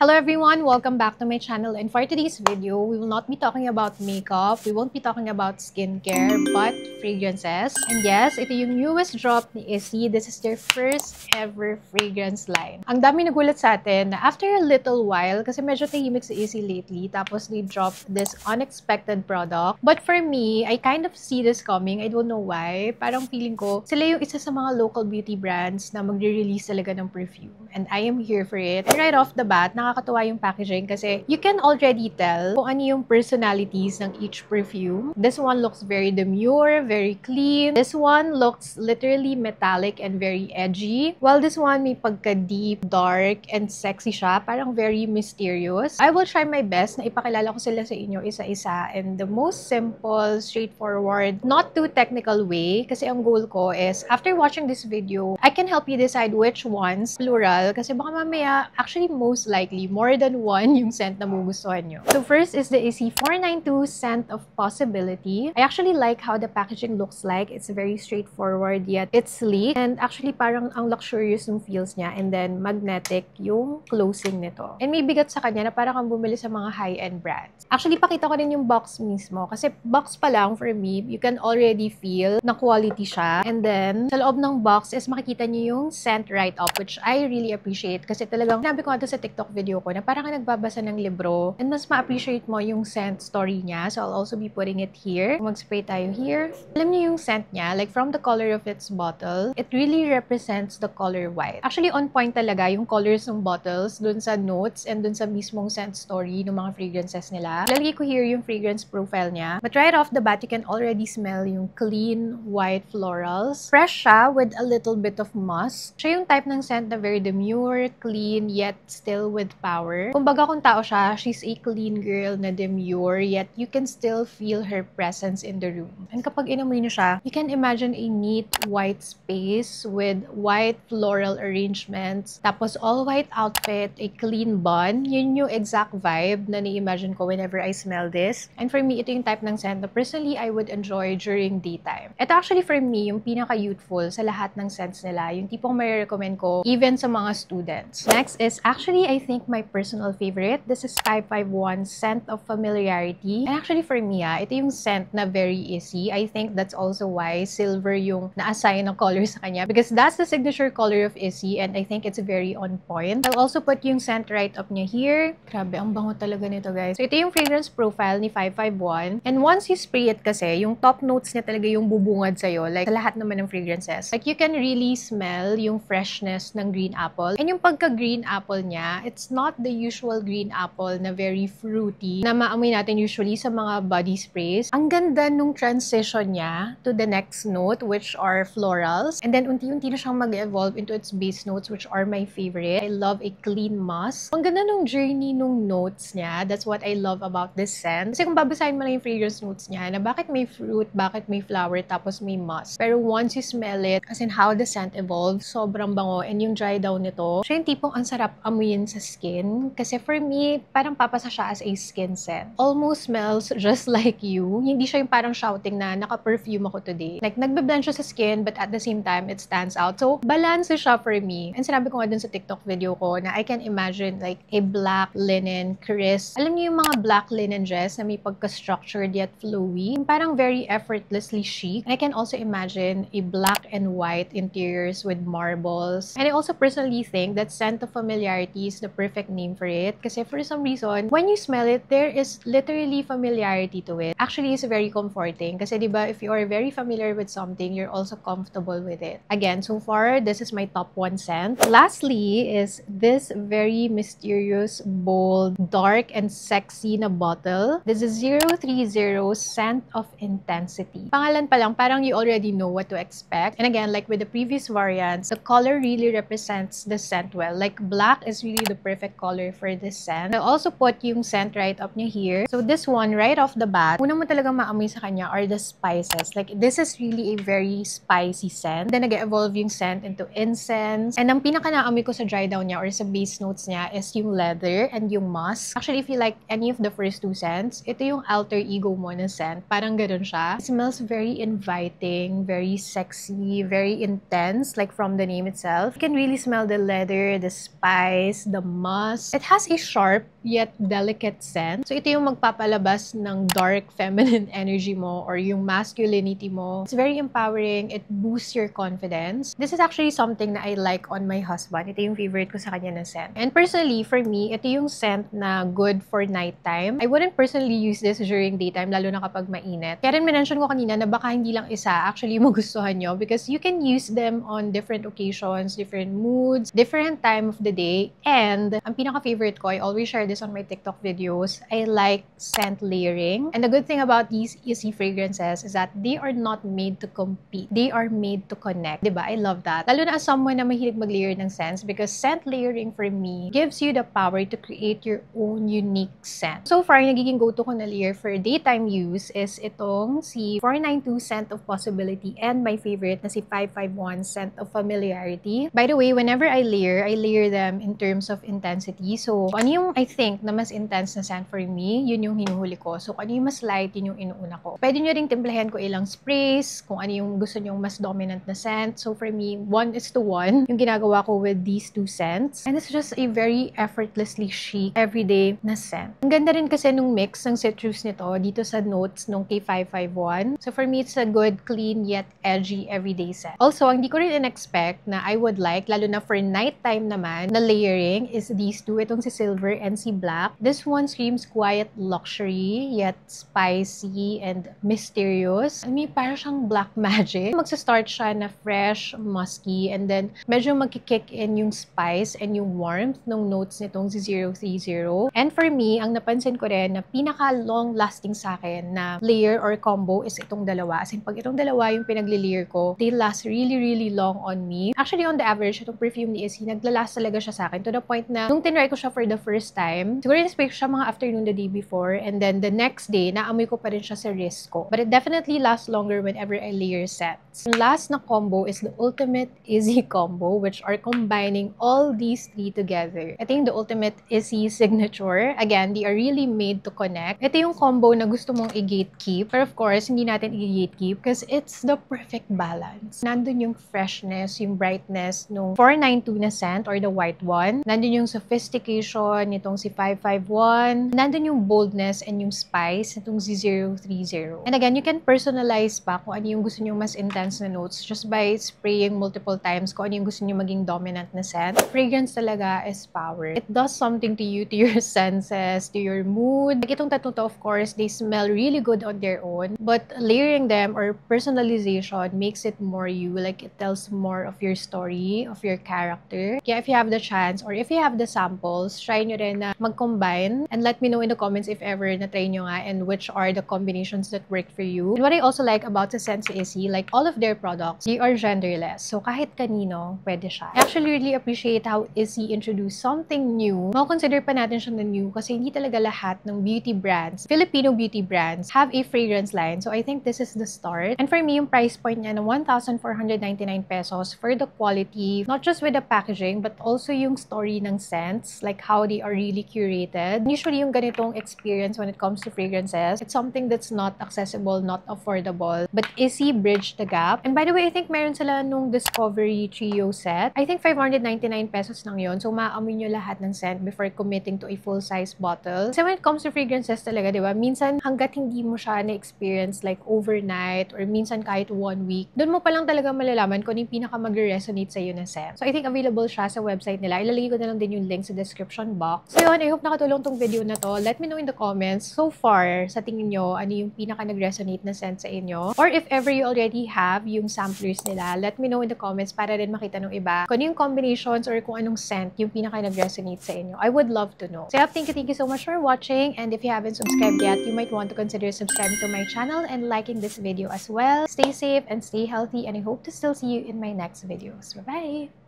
Hello everyone, welcome back to my channel, and for today's video, we will not be talking about makeup, we won't be talking about skincare, but fragrances. And yes, ito yung newest drop ni Issey. This is their first ever fragrance line. Ang dami nagulat sa atin na after a little while, kasi medyo tahimik si Issey lately, tapos they dropped this unexpected product. But for me, I kind of see this coming. I don't know why. Parang feeling ko, sila yung isa sa mga local beauty brands na magre-release talaga ng perfume. And I am here for it. And right off the bat, nakakatuwa yung packaging kasi you can already tell kung ano yung personalities ng each perfume. This one looks very demure, very clean. This one looks literally metallic and very edgy. While this one may pagka-deep, dark, and sexy siya. Parang very mysterious. I will try my best na ipakilala ko sila sa inyo isa-isa in the most simple, straightforward, not too technical way. Kasi ang goal ko is, after watching this video, I can help you decide which ones, plural, kasi baka mamaya, actually most likely, more than one yung scent na magugustuhan nyo. So first is the Issey 492 Scent of Possibility. I actually like how the packaging looks like. It's very straightforward, yet it's sleek. And actually parang ang luxurious ng feels niya. And then magnetic yung closing nito. And may bigat sa kanya na parang kang bumili sa mga high-end brands. Actually, pakita ko rin yung box mismo. Kasi box pa lang, for me, you can already feel na quality siya. And then, sa loob ng box is makikita niyo yung scent write-up, which I really appreciate. Kasi talagang, sinabi ko nga sa TikTok video ko na parang ka nagbabasa ng libro and mas ma-appreciate mo yung scent story niya. So, I'll also be putting it here. Mag-spray tayo here. Alam niyo yung scent niya, like from the color of its bottle, it really represents the color white. Actually, on point talaga yung colors ng bottles dun sa notes and dun sa mismong scent story ng mga fragrances nila. Lalagay ko here yung fragrance profile niya. But right off the bat, you can already smell yung clean, white florals. Fresh siya with a little bit of musk. Siya yung type ng scent na very demure, clean, yet still with power. Kumbaga kung tao siya, she's a clean girl na demure, yet you can still feel her presence in the room. And kapag inamoy niyo siya, you can imagine a neat white space with white floral arrangements, tapos all-white outfit, a clean bun. Yun yung exact vibe na ni-imagine ko whenever I smell this. And for me, ito yung type ng scent na personally I would enjoy during daytime. Ito actually for me, yung pinaka-youthful sa lahat ng scents nila. Yung tipong may recommend ko even sa mga students. Next is actually, I think, my personal favorite. This is 551 Scent of Familiarity. And actually for me, ito yung scent na very Issey. I think that's also why silver yung na-assign ng color sa kanya because that's the signature color of Issey and I think it's very on point. I'll also put yung scent right up niya here. Grabe, ang bango talaga nito, guys. So ito yung fragrance profile ni 551. And once you spray it kasi, yung top notes niya talaga yung bubungad sa'yo. Like, sa lahat naman ng fragrances. Like, you can really smell yung freshness ng green apple. And yung pagka-green apple niya, it's not the usual green apple na very fruity na maamoy natin usually sa mga body sprays. Ang ganda nung transition niya to the next note, which are florals. And then, unti-unti na siyang mag-evolve into its base notes, which are my favorite. I love a clean musk. Ang ganda nung journey nung notes niya. That's what I love about this scent. Kasi kung babasahin mo na yung fragrance notes niya, na bakit may fruit, bakit may flower, tapos may musk. Pero once you smell it, as in how the scent evolves, sobrang bango. And yung dry down nito, siya yung tipong ang sarap amuyin sa skin. Kasi for me, parang papasa siya as a skin scent. Almost smells just like you. Hindi siya yung parang shouting na naka-perfume ako today. Like, nagbe-blend siya sa skin, but at the same time, it stands out. So, balance siya for me. And sinabi ko nga dun sa TikTok video ko na I can imagine like a black linen crisp. Alam niyo yung mga black linen dress na may pagka-structured yet flowy. Parang very effortlessly chic. And I can also imagine a black and white interiors with marbles. And I also personally think that Scent of Familiarity is the perfect name for it. Kasi for some reason, when you smell it, there is literally familiarity to it. Actually, it's very comforting. Kasi diba, if you are very familiar with something, you're also comfortable with it. Again, so far, this is my top 1 scent. Lastly is this very mysterious, bold, dark, and sexy na bottle. This is 030 Scent of Intensity. Pangalan pa lang, parang you already know what to expect. And again, like with the previous variants, the color really represents the scent well. Like black is really the perfect color for this scent. I also put yung scent right up niya here. So this one, right off the bat, una mo talagang maamoy sa kanya are the spices. Like this is really a very spicy scent. Then nag-evolve yung scent into incense. And ang pinaka-naamoy ko sa dry down niya or sa base notes niya is yung leather and yung musk. Actually, if you like any of the first two scents, ito yung alter ego mo na scent. Parang ganun siya. It smells very inviting, very sexy, very intense, like from the name itself. You can really smell the leather, the spice, the musk. It has a sharp yet delicate scent. So ito yung magpapalabas ng dark feminine energy mo or yung masculinity mo. It's very empowering. It boosts your confidence. This is actually something na I like on my husband. Ito yung favorite ko sa kanya na scent. And personally, for me, ito yung scent na good for nighttime. I wouldn't personally use this during daytime, lalo na kapag mainit. Kaya rin mention ko kanina na baka hindi lang isa actually magustuhan nyo because you can use them on different occasions, different moods, different time of the day. And ang pinaka-favorite ko, I always share this on my TikTok videos, I like scent layering. And the good thing about these easy fragrances is that they are not made to compete. They are made to connect. Diba? I love that. Lalo na as someone na mahilig mag-layer ng scents because scent layering for me gives you the power to create your own unique scent. So far, nagiging go-to ko na layer for daytime use is itong si 492 Scent of Possibility and my favorite na si 551 Scent of Familiarity. By the way, whenever I layer them in terms of intensity. So, ano yung I think na mas intense na scent for me, yun yung hinuhuli ko. So, kung ano yung mas light, yun yung inuuna ko. Pwede nyo ring timplahan ko ilang sprays, kung ano yung gusto nyo mas dominant na scent. So, for me, 1:1 yung ginagawa ko with these two scents. And it's just a very effortlessly chic, everyday na scent. Ang ganda rin kasi nung mix ng citrus nito dito sa notes nung K551. So, for me, it's a good, clean, yet edgy, everyday scent. Also, hindi ko rin in-expect na I would like, lalo na for nighttime naman, na layering is these two. Itong si Silver and si Black. This one screams quiet luxury, yet spicy and mysterious. I mean, parang siyang black magic. Magsa-start siya na fresh, musky, and then medyo magkikick in yung spice and yung warmth ng notes nitong si 030. And for me, ang napansin ko rin na pinaka-long lasting sa akin na layer or combo is itong dalawa. As in, pag itong dalawa yung pinag-layer ko, they last really, really long on me. Actually, on the average, itong perfume ni Essie, naglalast talaga siya sa akin to the point na nung tinry ko siya for the first time, siguro in-spray ko siya mga afternoon the day before, and then the next day, naamoy ko pa rin siya sa wrist ko. But it definitely lasts longer whenever I layer sets. The last na combo is the Ultimate Izzy combo, which are combining all these three together. Ito yung the Ultimate Izzy signature. Again, they are really made to connect. Ito yung combo na gusto mong i-gatekeep. But of course, hindi natin i-gatekeep because it's the perfect balance. Nandun yung freshness, yung brightness nung 492 na scent or the white one. Nandun yung sophistication nitong si 551. Nandun yung boldness and yung spice nitong si 030. And again, you can personalize pa kung ano yung gusto nyo mas intense na notes just by spraying multiple times kung ano yung gusto nyo maging dominant na scent. Fragrance talaga is power. It does something to you, to your senses, to your mood. Like itong tatlo to, of course, they smell really good on their own. But layering them or personalization makes it more you. Like it tells more of your story, of your character. Kaya if you have the chance or if you have the samples, try nyo rin na mag-combine and let me know in the comments if ever na-try nyo nga and which are the combinations that work for you. And what I also like about the Sense Izzy, like all of their products, they are genderless. So kahit kanino, pwede siya. I actually really appreciate how Izzy introduced something new. Makonsider pa natin siya na new kasi hindi talaga lahat ng beauty brands, Filipino beauty brands, have a fragrance line. So I think this is the start. And for me, yung price point niya na 1,499 pesos for the quality, not just with the packaging, but also yung story ng scents, like how they are really curated. Usually, yung ganitong experience when it comes to fragrances, it's something that's not accessible, not affordable, but Izzy bridged the gap. And by the way, I think meron sila nung Discovery Trio set. I think 599 pesos lang yun. So, maamoy nyo lahat ng scent before committing to a full-size bottle. So, when it comes to fragrances talaga, di ba? Minsan, hanggat hindi mo siya na-experience like overnight or minsan kahit 1 week, doon mo palang talaga malalaman kung ano yung pinaka mag-resonate sa'yo na scent. So, I think available siya sa website nila. Ilalagay ko na lang din yung link sa description box. So, yun, I hope nakatulong tong video na to. Let me know in the comments, so far, sa tingin nyo, ano yung pinaka nag-resonate na scent sa inyo. Or if ever you already have yung samplers nila, let me know in the comments para rin makita ng iba kung ano yung combinations or kung anong scent yung pinaka nag-resonate sa inyo. I would love to know. So, thank you so much for watching. And if you haven't subscribed yet, you might want to consider subscribing to my channel and liking this video as well. Stay safe and stay healthy, and I hope to still see you in my next videos. Bye-bye!